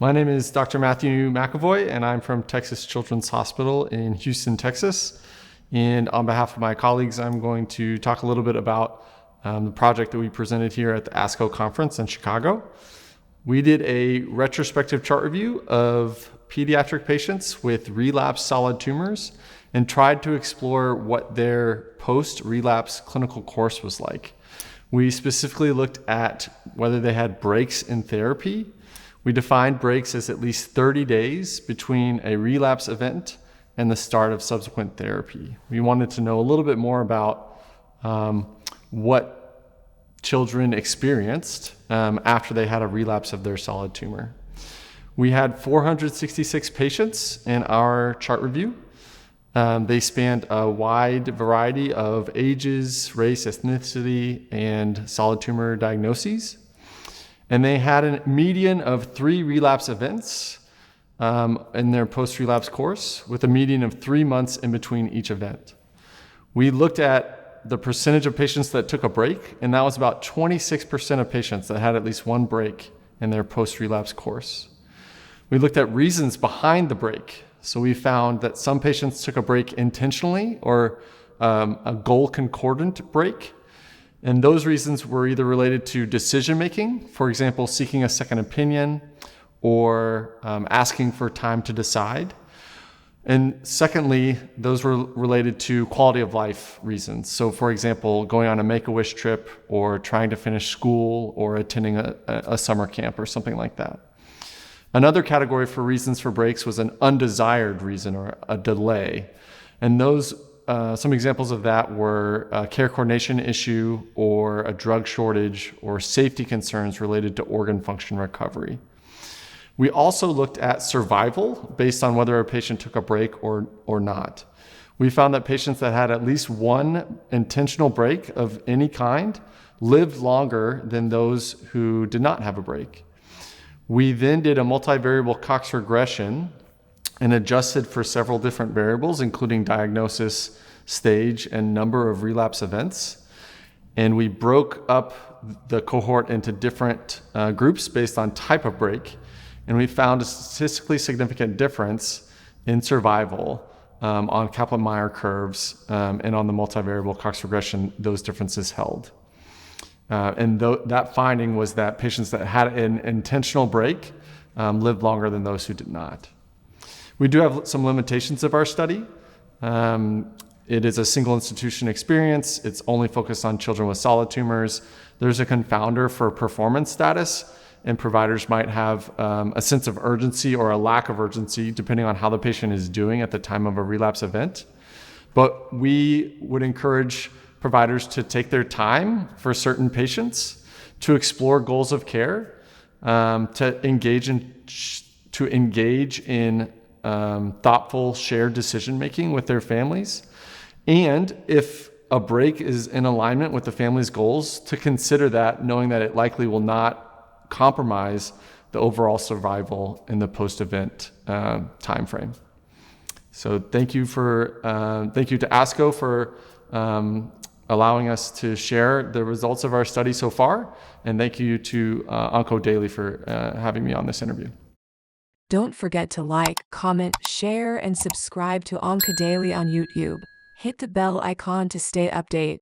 My name is Dr. Matthew McEvoy, and I'm from Texas Children's Hospital in Houston, Texas. And on behalf of my colleagues, I'm going to talk a little bit about the project that we presented here at the ASCO conference in Chicago. We did a retrospective chart review of pediatric patients with relapsed solid tumors and tried to explore what their post-relapse clinical course was like. We specifically looked at whether they had breaks in therapy. We defined breaks as at least 30 days between a relapse event and the start of subsequent therapy. We wanted to know a little bit more about what children experienced after they had a relapse of their solid tumor. We had 466 patients in our chart review. They spanned a wide variety of ages, race, ethnicity, and solid tumor diagnoses. And they had a median of 3 relapse events in their post-relapse course, with a median of 3 months in between each event. We looked at the percentage of patients that took a break, and that was about 26% of patients that had at least one break in their post-relapse course. We looked at reasons behind the break. So we found that some patients took a break intentionally or a goal concordant break. And those reasons were either related to decision making, for example, seeking a second opinion or asking for time to decide. And secondly, those were related to quality of life reasons. So for example, going on a Make-A-Wish trip or trying to finish school or attending a summer camp or something like that. Another category for reasons for breaks was an undesired reason or a delay. And those, some examples of that were a care coordination issue or a drug shortage or safety concerns related to organ function recovery. We also looked at survival based on whether a patient took a break or not. We found that patients that had at least one intentional break of any kind lived longer than those who did not have a break. We then did a multivariable Cox regression and adjusted for several different variables, including diagnosis, stage, and number of relapse events. And we broke up the cohort into different groups based on type of break. And we found a statistically significant difference in survival on Kaplan-Meier curves and on the multivariable Cox regression. Those differences held. That finding was that patients that had an intentional break lived longer than those who did not. We do have some limitations of our study. It is a single institution experience. It's only focused on children with solid tumors. There's a confounder for performance status, and providers might have a sense of urgency or a lack of urgency depending on how the patient is doing at the time of a relapse event. But we would encourage providers to take their time for certain patients, to explore goals of care, to engage in thoughtful shared decision making with their families, and if a break is in alignment with the family's goals, to consider that, knowing that it likely will not compromise the overall survival in the post-event time frame. So thank you to ASCO for allowing us to share the results of our study so far. And thank you to OncoDaily for having me on this interview. Don't forget to like, comment, share, and subscribe to OncoDaily on YouTube. Hit the bell icon to stay updated.